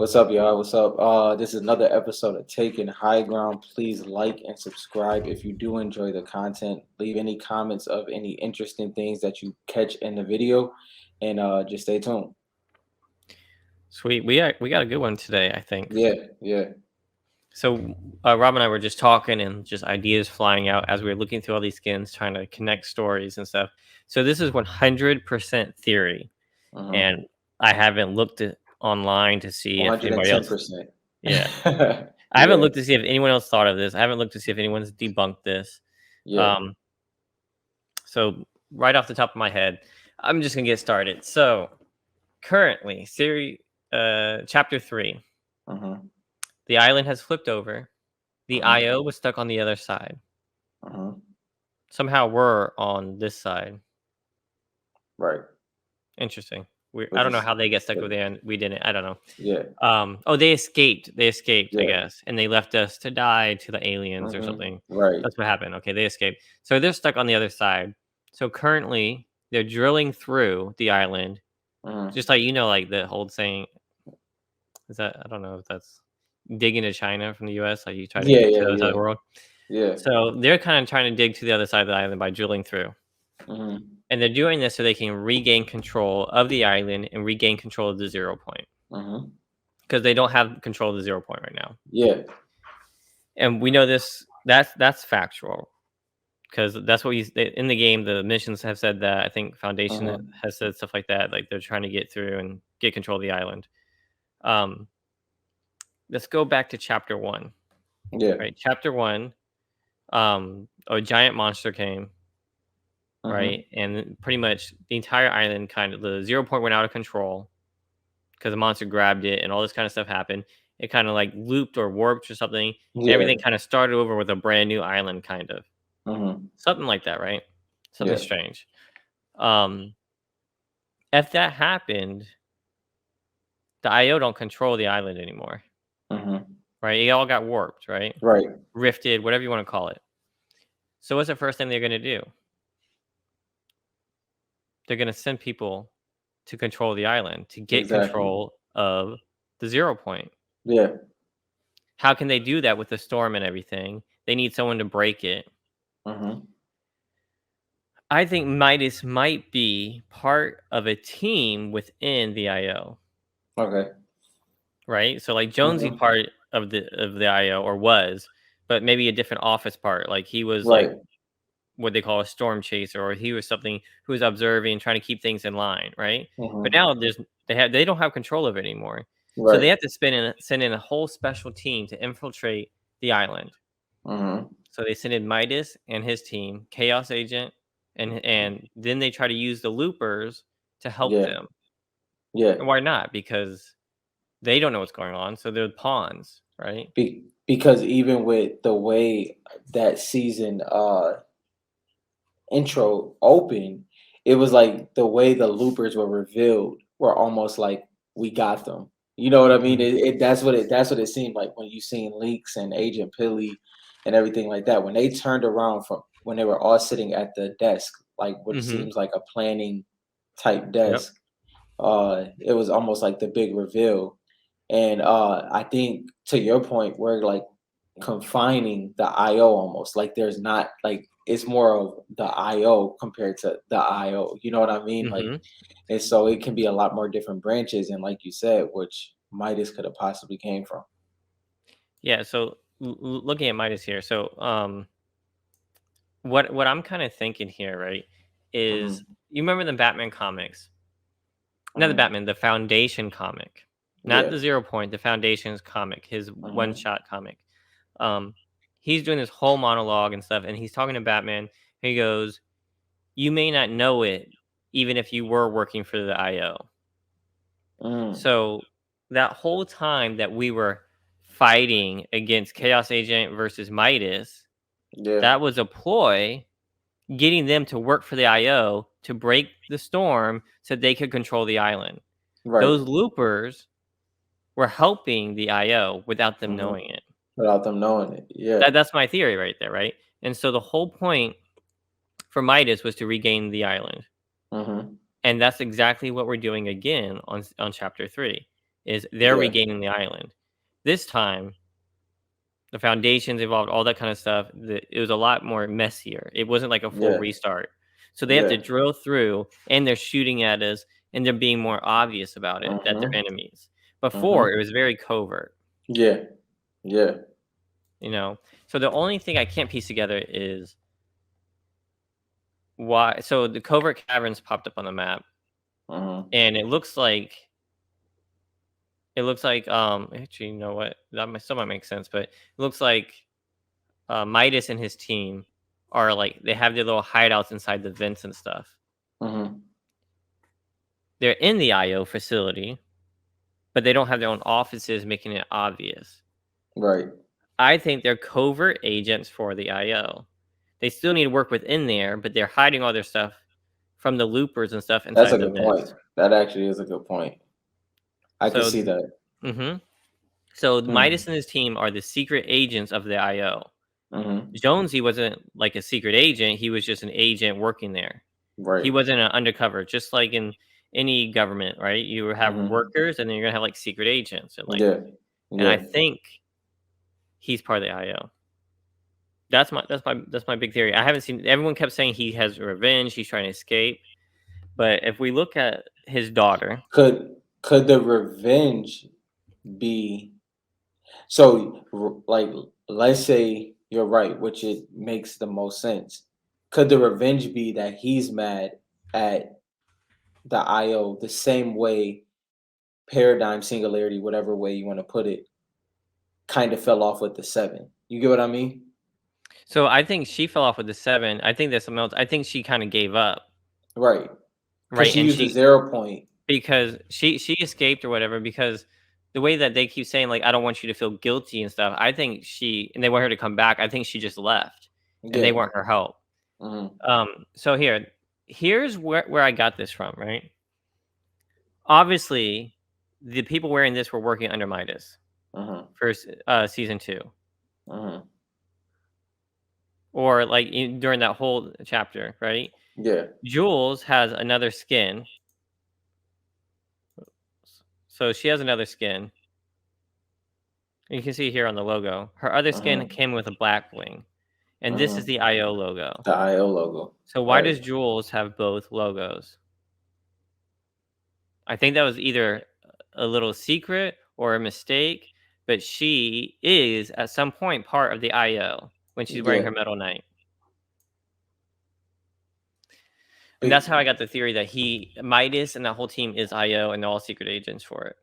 What's up, y'all? What's up? This is another episode of Taking High Ground. Please like and subscribe if you do enjoy the content. Leave any comments of any interesting things that you catch in the video, and just stay tuned. Sweet. We got a good one today, I think. Yeah. So Rob and I were just talking and just ideas flying out as we were looking through all these skins, trying to connect stories and stuff. So this is 100% theory, Mm-hmm. and I haven't looked at online to see One if hundred and anybody ten else. percent. Yeah, I haven't Yeah. looked to see if anyone else thought of this. I haven't looked to see if anyone's debunked this. Yeah. Um, so right off the top of my head, I'm just gonna get started. So currently, chapter 3. Mm-hmm. The island has flipped over. The Mm-hmm. IO was stuck on the other side. Mm-hmm. Somehow we're on this side. Right. Interesting. I Which don't know is, how they get stuck but over there and we didn't. I don't know. yeah. Oh, they escaped. They escaped, I Yeah. guess, and they left us to die to the aliens or Mm-hmm. something. Right. That's what happened. Okay, they escaped. So they're stuck on the other side. So currently, they're drilling through the island, Mm-hmm. just like like the whole saying. Is that I don't know if that's digging to China from the U.S. Like you try to Yeah. get to Yeah. the other side of Yeah. the world. Yeah. So they're kind of trying to dig to the other side of the island by drilling through. Mm-hmm. And they're doing this so they can regain control of the island and regain control of the 0 point Mm-hmm. because they don't have control of the 0 point right now. Yeah. And we know this. That's factual because that's what in the game. The missions have said that. I think Foundation Mm-hmm. has said stuff like that. Like they're trying to get through and get control of the island. Um, let's go back to chapter 1. Yeah. Right, chapter 1. A giant monster came. Mm-hmm. Right, and pretty much the entire island, kind of the 0 point went out of control because the monster grabbed it and all this kind of stuff happened. It kind of like looped or warped or something, and Yeah. everything kind of started over with a brand new island, kind of Mm-hmm. something like that, right? Something Yeah. strange. Um, if that happened, the IO don't control the island anymore, Mm-hmm. right? It all got warped, right? Right. Rifted, whatever you want to call it. So what's the first thing they're gonna do? They're gonna send people to control the island to get Exactly. control of the 0 point. Yeah. How can they do that with the storm and everything? They need someone to break it. Mm-hmm. I think Midas might be part of a team within the IO, Okay. right? So like Jonesy Mm-hmm. part of the IO or was, but maybe a different office part. Like he was like Right. what they call a storm chaser, or he was something who was observing, trying to keep things in line, right? But Mm-hmm. now they don't have control of it anymore. So they Right. have to send in a whole special team to infiltrate the island. Mm-hmm. So they send in Midas and his team, Chaos Agent, and then they try to use the loopers to help Yeah. them. Yeah. And why not? Because they don't know what's going on, so they're pawns, right? Because even with the way that season intro opened, it was like the way the loopers were revealed were almost like we got them. You know what I mean? Mhm. That's what it seemed like when you seen Leaks and Agent Pilly and everything like that. When they turned around from when they were all sitting at the desk, like what Mhm. seems like a planning type Yep. desk, it was almost like the big reveal. And I think to your point, we're like confining the IO almost like there's not like it's more of the IO compared to the IO. You know what I mean? Like, Mhm. and so it can be a lot more different branches, and like you said, which Midas could have possibly came from. Yeah. So looking at Midas here, so what I'm kind of thinking here, right, is Hmm. you remember the Batman comics? Not the Hmm. Batman, the Foundation comic, not Yeah. the 0 point, the Foundation's comic, his one Hmm. shot comic. Um, he's doing this whole monologue and stuff, and he's talking to Batman. He goes, "You may not know it, even if you were working for the IO." Mm. So that whole time that we were fighting against Chaos Agent versus Midas, Yeah. that was a ploy getting them to work for the IO to break the storm so they could control the island. Right. Those loopers were helping the IO without them Hmm. knowing it. Without them knowing it. Yeah. That's my theory right there, right? And so the whole point for Midas was to regain the island. Hmm. And that's exactly what we're doing again on chapter 3. is they're Yeah. regaining the island. This time, the foundations evolved, all that kind of stuff. It was a lot more messier. It wasn't like a full Yeah. restart. So they have to Yeah. drill through, and they're shooting at us, and they're being more obvious about it that they're Mhm. enemies. Before, Mhm. it was very covert, Yeah. Yeah. you know. So the only thing I can't piece together is why. So the covert caverns popped up on the map, Mhm. and actually, you know what, still might make sense, but it looks like Midas and his team are like they have their little hideouts inside the vents and stuff. Mhm. They're in the IO facility, but they don't have their own offices, making it obvious. Right. I think they're covert agents for the IO. They still need to work within there, but they're hiding all their stuff from the loopers and stuff That's a inside the good point. vents. That actually is a good point. I could So, see that. hmm so Hmm. Midas and his team are the secret agents of the IO. Mhm. Jonesy wasn't like a secret agent; he was just an agent working there. He Right. wasn't an undercover, just like in any government, right? You have Mhm. workers, and then you're gonna have like secret agents, Yeah. and I Yeah. think he's part of the IO. That's my big theory. I haven't seen. Everyone kept saying he has revenge. He's trying to escape, but if we look at his daughter, Could the revenge be so like let's say you're right, which it makes the most sense. Could the revenge be that he's mad at the IO the same way paradigm singularity, whatever way you want to put it, kind of fell off with the seven? You get what I mean? so I think she fell off with the seven. I think there's something else. I think she kind of gave up, Right. Because right? she And used the she 0 point. because she escaped or whatever because the way that they keep saying like I don't want you to feel guilty and stuff. I think and they want her to come back. I think she just left, and they Yeah. want her help. Hmm. So here's where I got this from. Right, obviously, the people wearing this were working under Midas Hmm. for season two, Hmm. or like during that whole chapter. Right, Yeah. Jules has another skin, so she has another skin. You can see here on the logo. Her other skin Hmm. came with a black wing. And this is Hmm. the IO logo. The IO logo. So why Right. does Jules have both logos? I think that was either a little secret or a mistake, but she is at some point part of the IO when she's wearing Yeah. her Metal Knight. And that's how I Be- got the theory that Midas and that whole team is IO and they're all secret agents for it.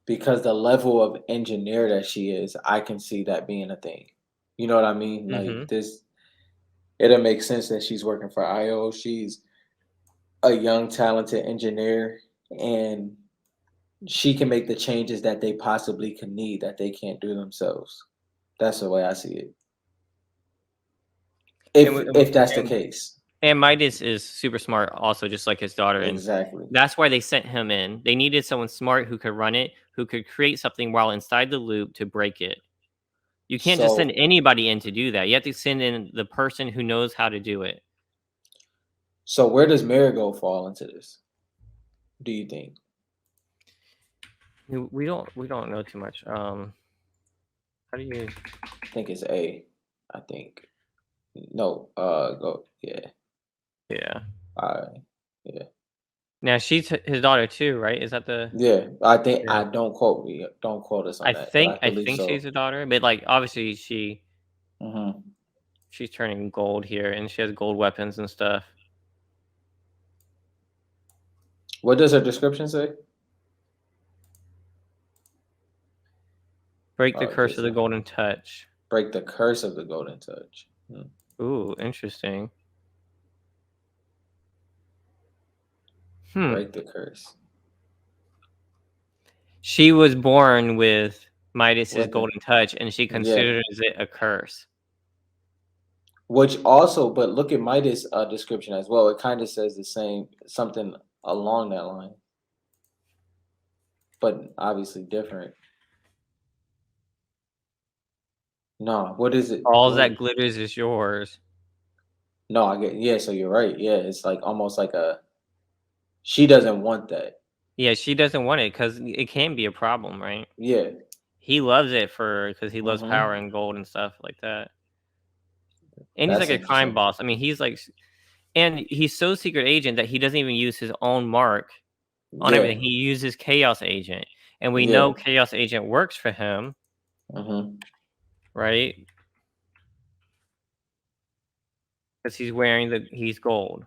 because the level of engineer that she is, I can see that being a thing. You know what I mean? Like Hmm. this, it'll make sense that she's working for IO. She's a young, talented engineer, and she can make the changes that they possibly can need that they can't do themselves. That's the way I see it. And, If that's the and case, And Midas is super smart also, just like his daughter, and exactly. that's why they sent him in. They needed someone smart who could run it, who could create something while inside the loop to break it. You can't just send So, anybody in to do that. You have to send in the person who knows how to do it. so where does Marigold fall into this? Do you think? We don't know too much. How do you I think it's A. I think no. Go. Yeah. Yeah. I. Yeah. Now she's his daughter too, right? Is that the Yeah. I think Yeah. I don't quote me. Don't quote us on I that, but I think I believe think she's so. a daughter, but like obviously Hmm. she's turning gold here and she has gold weapons and stuff. What does her description say? Break the Oh, curse of just the golden touch. break the curse of the golden touch. Hmm. Ooh, interesting. Hmm. Break the curse. She was born with Midas's With it. golden touch, and she Yeah. considers it a curse. Which also, but look at Midas' description as well. It kind of says the same, something along that line, but obviously different. No, what is it? All What? that glitters is yours. No, I get. Yeah, so you're right. Yeah, it's like almost like a. She doesn't want that. Yeah, she doesn't want it because it can be a problem, right? Yeah. He loves it because he loves power Mm-hmm. and gold and stuff like that. And he's That's like a crime interesting. boss. I mean, and he's so secret agent that he doesn't even use his own mark on Yeah. everything. He uses Chaos Agent, and we know Yeah. Chaos Agent works for him, Mm-hmm. right? Because he's gold.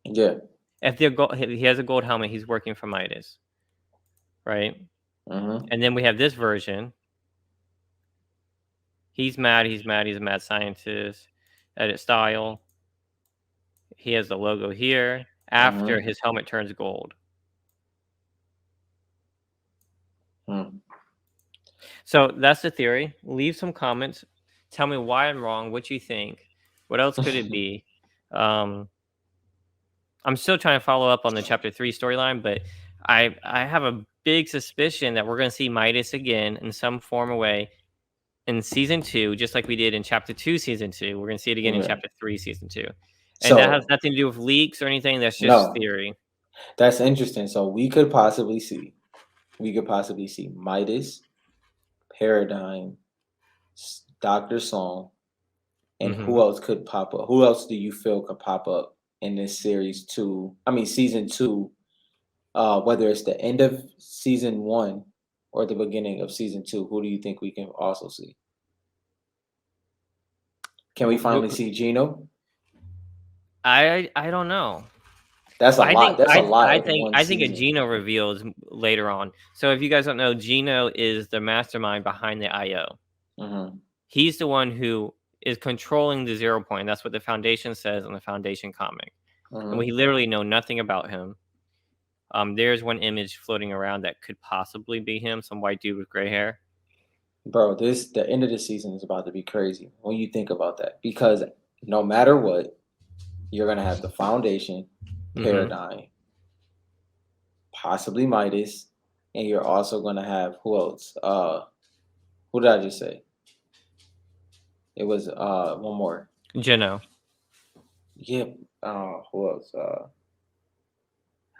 Yeah. If he has a gold helmet, he's working for Midas, right? Mm-hmm. And then we have this version. He's mad. He's mad. He's a mad scientist. Edit style. He has the logo here. After Mm-hmm. his helmet turns gold. Mm. So that's the theory. Leave some comments. Tell me why I'm wrong. What you think? What else could it be? Um, I'm still trying to follow up on the chapter 3 storyline, but I have a big suspicion that we're going to see Midas again in some form or way in season 2, just like we did in chapter 2 season 2. We're going to see it again in Yeah. chapter 3 season 2. And that has So nothing to do with leaks or anything. That's just no, theory. that's interesting. So we could possibly see Midas, Paradigm, Doctor Sloan, and who Mhm. else could pop up? Who else do you feel could pop up in this series two? I mean, season two. Whether it's the end of season one or the beginning of season two, who do you think we can also see? Can we finally see Gino? I don't know. That's a I lot. think That's a I lot I in think one I think a season. Gino reveal is later on. So if you guys don't know, Gino is the mastermind behind the IO. Hmm. He's the one who is controlling the 0 point. That's what the Foundation says in the Foundation comic, and we Hmm. literally know nothing about him. There's one image floating around that could possibly be him, some white dude with gray hair. Bro, the end of the season is about to be crazy when you think about that because no matter what, you're gonna have the Foundation, Hmm. Paradigm, possibly Midas, and you're also gonna have who else? Who did I just say? It was one more. Gino. Yeah. Who else?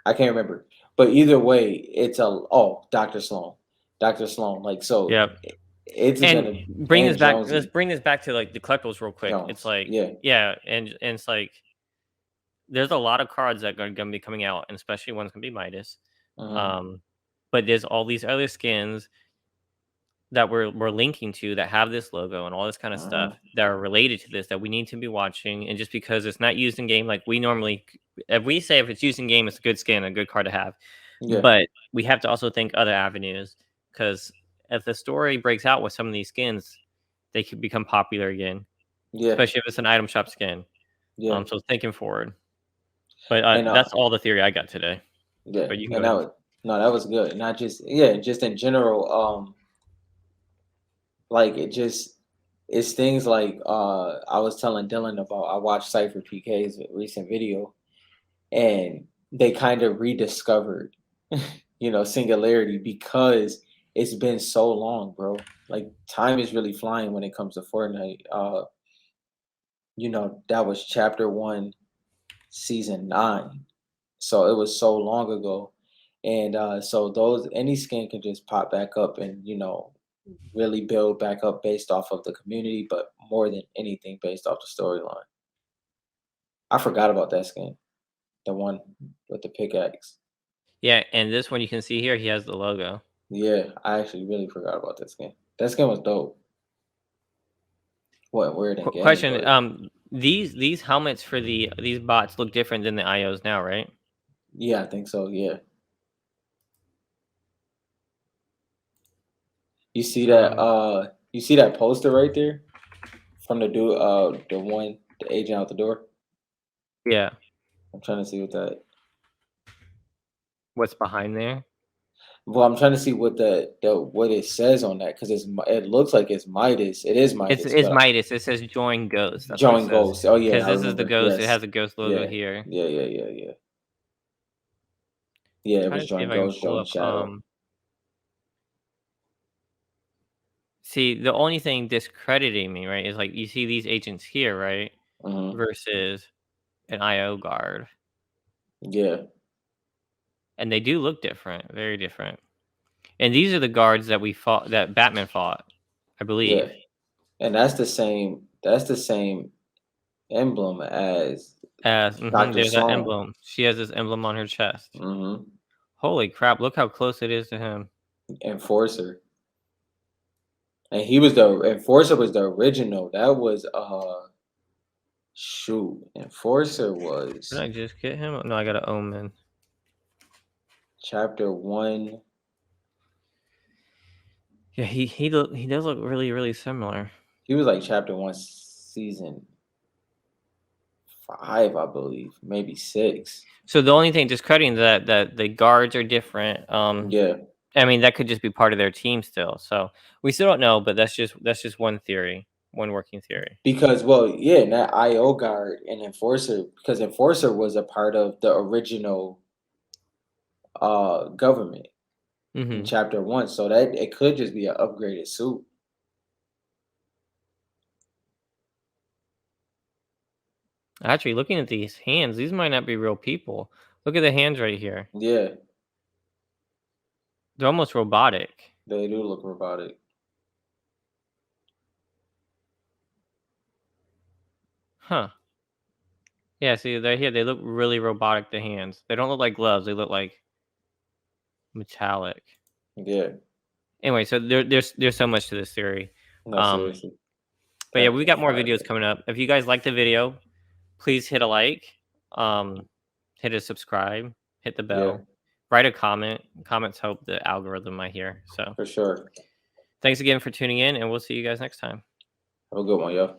I can't remember. But either way, it's Dr. Sloan. Dr. Sloan. Like so Yep. it's And gonna bring and this back. Let's Jonesy bring this back to like the collectibles real quick. It's Jones. like, Yeah. yeah, and it's like there's a lot of cards that are gonna be coming out, and especially one's gonna be Midas. Hmm. Um, but there's all these other skins that we're linking to that have this logo and all this kind of Hmm. stuff that are related to this that we need to be watching. And just because it's not used in game, like we normally, if we say if it's used in game, it's a good skin, a good card to have. Yeah. But we have to also think other avenues because if the story breaks out with some of these skins, they could become popular again, Yeah. especially if it's an item shop skin. Yeah. So thinking forward. But And that's all the theory I got today. yeah. But you can go And that ahead. was no, that was good. Not just yeah, just in general, like it's things like I was telling Dylan about I watched Cypher PK's recent video and they kind of rediscovered singularity because it's been so long, bro. Like time is really flying when it comes to Fortnite. That was chapter 1, season 9. So it was so long ago. And so those any skin can just pop back up and really build back up based off of the community, but more than anything based off the storyline. I forgot about that skin, the one with the pickaxe. Yeah, and this one you can see here, he has the logo. Yeah, I actually really forgot about that skin. That skin was dope. Wasn't weird in game, Question: but these helmets for these bots look different than the IOs now, right? yeah, I think so. Yeah, you see that? Um, You see that poster right there from the dude? The agent out the door. yeah. I'm trying to see what that. What's behind there? Well, I'm trying to see what the what it says on that because it looks like it's Midas. It is Midas, It's but Midas. It says "Join Ghost." That's what it Join says. Ghost. Oh yeah, Because I this is the remember. ghost. It Yes. has a ghost logo Yeah. here. Yeah. Yeah. Yeah. Yeah. Yeah. It Trying was to see if Join I can Ghost, pull Join up. Shadow. See, the only thing discrediting me, right, is like you see these agents here, right, Hmm. versus an IO guard. Yeah. and they do look different, very different. And these are the guards that Batman fought, I Yeah, believe. and that's the same. That's the same emblem as Doctor There's that Sloan. emblem. She has this emblem on her chest. Hmm. Holy crap! Look how close it is to him. Enforcer, and he was the Enforcer was the original. That was shoot. Enforcer Did was I just get him? No, I got an omen. chapter 1. Yeah, he does look really really similar. He was like chapter 1, season 5, I believe, maybe 6. So the only thing discrediting that the guards are different. Yeah, I mean that could just be part of their team still. So we still don't know, but that's just one theory, one working theory. because well, yeah, and that IO guard and Enforcer, because Enforcer was a part of the original government in Hmm. chapter 1, so that it could just be an upgraded suit. Actually, looking at these hands, these might not be real people. Look at the hands right here. Yeah, They're almost robotic. they do look robotic. Huh. Yeah, see, they're here. They look really robotic, the hands. They don't look like gloves. They look like metallic. Yeah, Anyway, so there's so much to this theory. no, Um, seriously, but yeah, that's we a got more fire. videos coming up. If you guys like the video, please hit a like, um, hit a subscribe, hit the Yeah, bell, write a comment. Comments help the algorithm, I hear. So for sure. thanks again for tuning in, and we'll see you guys next time. Have a good one, yo.